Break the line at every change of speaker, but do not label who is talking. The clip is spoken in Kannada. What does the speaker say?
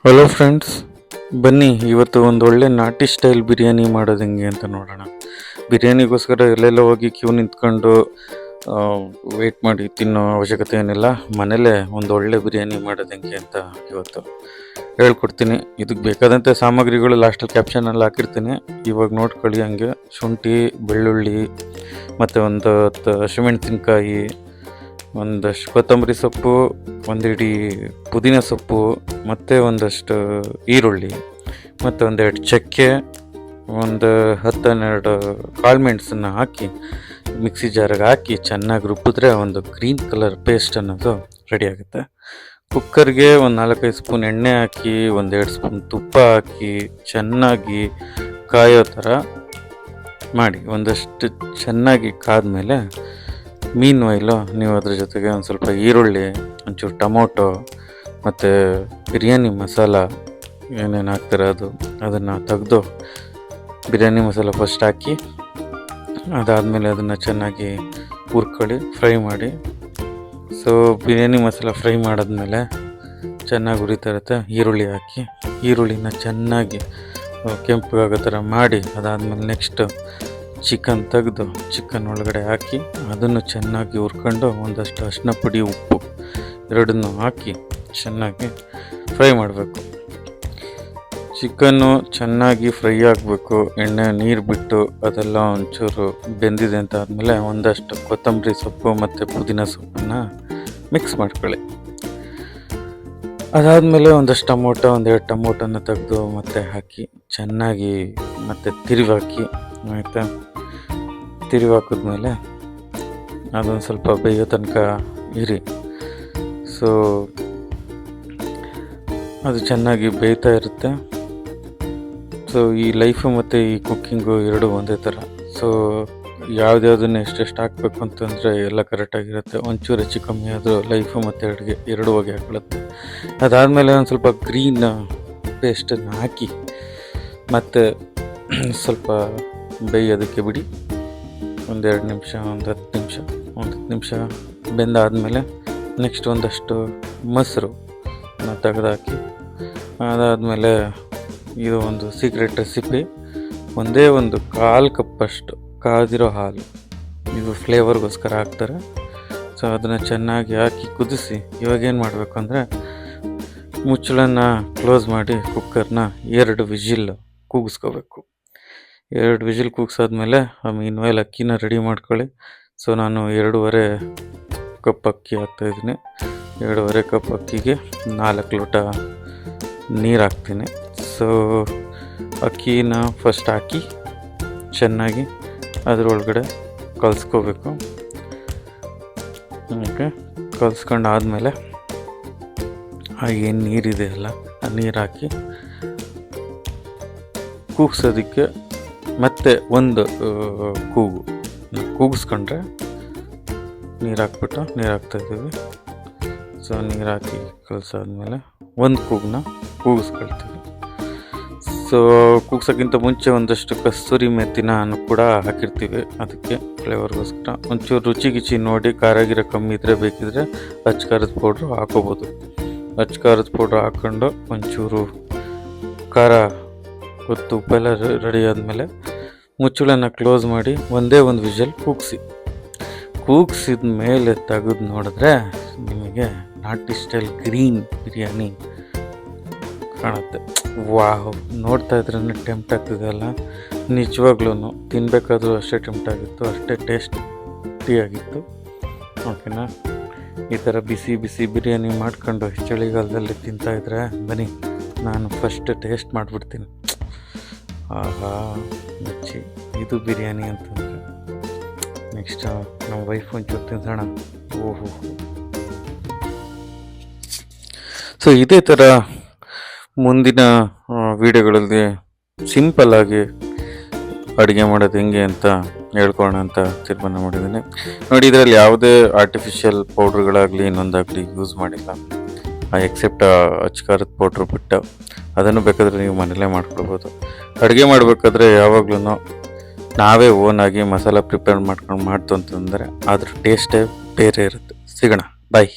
ಹಲೋ ಫ್ರೆಂಡ್ಸ್, ಬನ್ನಿ ಇವತ್ತು ಒಂದು ಒಳ್ಳೆ ನಾಟಿ ಸ್ಟೈಲ್ ಬಿರಿಯಾನಿ ಮಾಡೋದು ಹೆಂಗೆ ಅಂತ ನೋಡೋಣ. ಬಿರಿಯಾನಿಗೋಸ್ಕರ ಎಲ್ಲೆಲ್ಲ ಹೋಗಿ ಕ್ಯೂ ನಿಂತ್ಕೊಂಡು ವೆಯ್ಟ್ ಮಾಡಿ ತಿನ್ನೋ ಅವಶ್ಯಕತೆ ಏನಿಲ್ಲ. ಮನೇಲೇ ಒಂದು ಒಳ್ಳೆ ಬಿರಿಯಾನಿ ಮಾಡೋದು ಹೆಂಗೆ ಅಂತ ಇವತ್ತು ಹೇಳ್ಕೊಡ್ತೀನಿ. ಇದಕ್ಕೆ ಬೇಕಾದಂಥ ಸಾಮಗ್ರಿಗಳು ಲಾಸ್ಟಲ್ಲಿ ಕ್ಯಾಪ್ಷನಲ್ಲಿ ಹಾಕಿರ್ತೀನಿ, ಇವಾಗ ನೋಡ್ಕೊಳ್ಳಿ. ಹಂಗೆ ಶುಂಠಿ, ಬೆಳ್ಳುಳ್ಳಿ ಮತ್ತು ಒಂದು 10 ಹಸಿಮೆಣಸಿನ್ಕಾಯಿ, ಒಂದಷ್ಟು ಕೊತ್ತಂಬರಿ ಸೊಪ್ಪು, ಒಂದು ಹಿಡಿ ಪುದೀನ ಸೊಪ್ಪು, ಮತ್ತು ಒಂದಷ್ಟು ಈರುಳ್ಳಿ, ಮತ್ತು ಒಂದೆರಡು ಚಕ್ಕೆ, ಒಂದು 10-12 ಕಾಳು ಮೆಣಸನ್ನು ಹಾಕಿ ಮಿಕ್ಸಿ ಜಾರಿಗೆ ಹಾಕಿ ಚೆನ್ನಾಗಿ ರುಬ್ಬಿದ್ರೆ ಒಂದು ಗ್ರೀನ್ ಕಲರ್ ಪೇಸ್ಟ್ ಅನ್ನೋದು ರೆಡಿ ಆಗುತ್ತೆ. ಕುಕ್ಕರ್ಗೆ ಒಂದು 4-5 ಸ್ಪೂನ್ ಎಣ್ಣೆ ಹಾಕಿ, 1-2 ಸ್ಪೂನ್ ತುಪ್ಪ ಹಾಕಿ ಚೆನ್ನಾಗಿ ಕಾಯೋ ಥರ ಮಾಡಿ ಒಂದಷ್ಟು ಚೆನ್ನಾಗಿ ಕಾದ್ಮೇಲೆ ಮೀನ್ ಆಯಿಲು ನೀವು ಅದ್ರ ಜೊತೆಗೆ ಒಂದು ಸ್ವಲ್ಪ ಈರುಳ್ಳಿ, ಒಂಚೂರು ಟೊಮೊಟೊ ಮತ್ತು ಬಿರಿಯಾನಿ ಮಸಾಲ ಏನೇನು ಹಾಕ್ತಾರೆ ಅದನ್ನು ತೆಗೆದು ಬಿರಿಯಾನಿ ಮಸಾಲ ಫಸ್ಟ್ ಹಾಕಿ, ಅದಾದಮೇಲೆ ಅದನ್ನು ಚೆನ್ನಾಗಿ ಹುರ್ಕೊಳ್ಳಿ, ಫ್ರೈ ಮಾಡಿ. ಸೊ ಬಿರಿಯಾನಿ ಮಸಾಲ ಫ್ರೈ ಮಾಡಿದ್ಮೇಲೆ ಚೆನ್ನಾಗಿ ಹುರಿತಾ ಇರುತ್ತೆ, ಈರುಳ್ಳಿ ಹಾಕಿ ಈರುಳ್ಳಿನ ಚೆನ್ನಾಗಿ ಕೆಂಪಗಾಗೋ ಥರ ಮಾಡಿ, ಅದಾದಮೇಲೆ ನೆಕ್ಸ್ಟು ಚಿಕನ್ ತೆಗೆದು ಚಿಕನ್ ಒಳಗಡೆ ಹಾಕಿ ಅದನ್ನು ಚೆನ್ನಾಗಿ ಹುರ್ಕೊಂಡು ಒಂದಷ್ಟು ಅರಿಶಿನ ಪುಡಿ, ಉಪ್ಪು ಎರಡನ್ನೂ ಹಾಕಿ ಚೆನ್ನಾಗಿ ಫ್ರೈ ಮಾಡಬೇಕು. ಚಿಕನ್ನು ಚೆನ್ನಾಗಿ ಫ್ರೈ ಆಗಬೇಕು, ಎಣ್ಣೆ ನೀರು ಬಿಟ್ಟು ಅದೆಲ್ಲ ಒಂಚೂರು ಬೆಂದಿದೆ ಅಂತ ಆದಮೇಲೆ ಒಂದಷ್ಟು ಕೊತ್ತಂಬರಿ ಸೊಪ್ಪು ಮತ್ತು ಪುದೀನ ಸೊಪ್ಪನ್ನು ಮಿಕ್ಸ್ ಮಾಡ್ಕೊಳ್ಳಿ. ಅದಾದಮೇಲೆ ಒಂದಷ್ಟು ಟೊಮೊಟೊ, 1-2 ಟೊಮೊಟೊನ ತೆಗೆದು ಮತ್ತೆ ಹಾಕಿ ಚೆನ್ನಾಗಿ ಮತ್ತೆ ತಿರುವಾಕಿ, ಆಯಿತಾ. ತಿರುವಾಕಿದ್ಮೇಲೆ ಅದೊಂದು ಸ್ವಲ್ಪ ಬೇಯೋ ತನಕ ಇರಿ. ಸೊ ಅದು ಚೆನ್ನಾಗಿ ಬೇಯ್ತಾ ಇರುತ್ತೆ. ಸೊ ಈ ಲೈಫು ಮತ್ತು ಈ ಕುಕ್ಕಿಂಗು ಎರಡೂ ಒಂದೇ ಥರ. ಸೊ ಯಾವುದ್ಯಾವುದನ್ನು ಎಷ್ಟೆಷ್ಟು ಹಾಕಬೇಕು ಅಂತಂದರೆ ಎಲ್ಲ ಕರೆಕ್ಟಾಗಿರುತ್ತೆ. ಒಂಚೂರು ಹೆಚ್ಚು ಕಮ್ಮಿ ಆದರೂ ಲೈಫು ಮತ್ತು ಅಡುಗೆ ಎರಡೂ ಹೋಗಿ ಹಾಕೊಳ್ಳುತ್ತೆ. ಅದಾದಮೇಲೆ ಒಂದು ಸ್ವಲ್ಪ ಗ್ರೀನ್ ಪೇಸ್ಟನ್ನು ಹಾಕಿ ಮತ್ತು ಸ್ವಲ್ಪ ಬೇಯೋದಕ್ಕೆ ಬಿಡಿ. 1-2 ನಿಮಿಷ, ಒಂದು 10 ನಿಮಿಷ ಬೆಂದಾದಮೇಲೆ ನೆಕ್ಸ್ಟ್ ಒಂದಷ್ಟು ಮೊಸರು ತೆಗೆದಾಕಿ, ಅದಾದಮೇಲೆ ಇದು ಒಂದು ಸೀಕ್ರೆಟ್ ರೆಸಿಪಿ, ಒಂದೇ ಒಂದು 1/4 ಕಪ್ಪಷ್ಟು ಕಾದಿರೋ ಹಾಲು, ಇದು ಫ್ಲೇವರ್ಗೋಸ್ಕರ ಹಾಕ್ತಾರೆ. ಸೊ ಅದನ್ನು ಚೆನ್ನಾಗಿ ಹಾಕಿ ಕುದಿಸಿ, ಇವಾಗೇನು ಮಾಡಬೇಕು ಅಂದರೆ ಮುಚ್ಚಳನ್ನು ಕ್ಲೋಸ್ ಮಾಡಿ ಕುಕ್ಕರ್ನ 2 ವಿಜಿಲ್ ಕೂಗಿಸ್ಕೋಬೇಕು. 2 ವಿಜಿಲ್ ಕೂಗಿಸಾದ್ಮೇಲೆ ಮೀನ್ ಆಯಿಲ್ ಅಕ್ಕಿನ ರೆಡಿ ಮಾಡ್ಕೊಳ್ಳಿ. ಸೊ ನಾನು 2.5 ಕಪ್ ಅಕ್ಕಿ ಹಾಕ್ತಾಯಿದ್ದೀನಿ. 2.5 ಕಪ್ ಅಕ್ಕಿಗೆ 4 ಲೋಟ ನೀರು ಹಾಕ್ತೀನಿ. ಸೊ ಅಕ್ಕಿನ ಫಸ್ಟ್ ಹಾಕಿ ಚೆನ್ನಾಗಿ ಅದರೊಳಗಡೆ ಕಲಿಸ್ಕೋಬೇಕು. ಓಕೆ, ಕಲಿಸ್ಕೊಂಡು ಆದಮೇಲೆ ಏನು ನೀರಿದೆ ಅಲ್ಲ ಆ ನೀರು ಹಾಕಿ ಕೂಗ್ಸೋದಕ್ಕೆ ಮತ್ತೆ ಒಂದು ಕೂಗಿಸ್ಕೊಂಡ್ರೆ ನೀರು ಹಾಕ್ತಾಯಿದ್ದೀವಿ. ಸೊ ನೀರು ಹಾಕಿ ಕಲಸಾದ್ಮೇಲೆ ಒಂದು ಕೂಗನ್ನ ಕೂಗಿಸ್ಕೊಳ್ತೀವಿ. ಸೊ ಕೂಗ್ಸೋಕ್ಕಿಂತ ಮುಂಚೆ ಒಂದಷ್ಟು ಕಸ್ತೂರಿ ಮೆಥಿನ ಕೂಡ ಹಾಕಿರ್ತೀವಿ, ಅದಕ್ಕೆ ಫ್ಲೇವರ್ಗೋಸ್ಕರ. ಒಂಚೂರು ರುಚಿ ನೋಡಿ, ಖಾರ ಗಿರ ಕಮ್ಮಿ ಇದ್ದರೆ ಬೇಕಿದ್ರೆ ಅಚ್ಚ ಖಾರದ ಪೌಡ್ರು ಹಾಕೋಬೋದು. ಅಚ್ಚ ಖಾರದ ಪೌಡ್ರ್ ಹಾಕ್ಕೊಂಡು ಒಂಚೂರು ಖಾರ ಗೊತ್ತು ಉಪ್ಪೆಲ್ಲ ರೆಡಿ ಆದಮೇಲೆ ಮುಚ್ಚಳನ್ನು ಕ್ಲೋಸ್ ಮಾಡಿ ಒಂದೇ ಒಂದು ವಿಷಲ್ ಕೂಗಿಸಿದ ಮೇಲೆ ತೆಗೆದು ನೋಡಿದ್ರೆ ನಿಮಗೆ ನಾಟಿ ಸ್ಟೈಲ್ ಗ್ರೀನ್ ಬಿರಿಯಾನಿ ಕಾಣುತ್ತೆ. ವಾವ್, ನೋಡ್ತಾ ಇದ್ರೇ ಟೆಂಪ್ಟ್ ಆಗ್ತಿದೆ ಅಲ್ಲ. ನಿಜವಾಗ್ಲೂ ತಿನ್ನಬೇಕಾದ್ರೂ ಅಷ್ಟೇ ಟೆಂಪ್ಟ್ ಆಗಿತ್ತು, ಅಷ್ಟೇ ಟೇಸ್ಟಿಯಾಗಿತ್ತು. ಓಕೆನಾ? ಈ ಥರ ಬಿಸಿ ಬಿಸಿ ಬಿರಿಯಾನಿ ಮಾಡ್ಕೊಂಡು ಚಳಿಗಾಲದಲ್ಲಿ ತಿಂತಾಯಿದ್ರೆ ಬನ್ನಿ, ನಾನು ಫಸ್ಟ್ ಟೇಸ್ಟ್ ಮಾಡಿಬಿಡ್ತೀನಿ. ಆಹಾ ಮಚ್ಚಿ, ಇದು ಬಿರಿಯಾನಿ ಅಂತಂದರೆ ನೆಕ್ಸ್ಟ್ ನಮ್ಮ ವೈಫ್ ಒಂಚೂರು ತಿನ್ಸೋಣ. ಓಹೋ. ಸೊ ಇದೇ ಥರ ಮುಂದಿನ ವಿಡಿಯೋಗಳಲ್ಲಿ ಸಿಂಪಲ್ಲಾಗಿ ಅಡುಗೆ ಮಾಡೋದು ಹೆಂಗೆ ಅಂತ ಹೇಳ್ಕೊಳ್ಳೋಣ ಅಂತ ತೀರ್ಮಾನ ಮಾಡಿದ್ದೀನಿ. ನೋಡಿ, ಇದರಲ್ಲಿ ಯಾವುದೇ ಆರ್ಟಿಫಿಷಿಯಲ್ ಪೌಡ್ರ್ಗಳಾಗಲಿ ಇನ್ನೊಂದಾಗಲಿ ಯೂಸ್ ಮಾಡಿಲ್ಲ, ಎಕ್ಸೆಪ್ಟ್ ಅಚ್ಚ ಖಾರದ ಪೌಡ್ರು ಬಿಟ್ಟು. ಅದನ್ನು ಬೇಕಾದರೆ ನೀವು ಮನೇಲೇ ಮಾಡ್ಕೊಳ್ಬೋದು. ಅಡುಗೆ ಮಾಡಬೇಕಾದ್ರೆ ಯಾವಾಗ್ಲೂ ನಾವೇ ಓನಾಗಿ ಮಸಾಲ ಪ್ರಿಪೇರ್ ಮಾಡ್ಕೊಂಡು ಮಾಡ್ತು ಅಂತಂದರೆ ಅದ್ರ ಟೇಸ್ಟೇ ಬೇರೆ ಇರುತ್ತೆ. ಸಿಗೋಣ, ಬಾಯ್.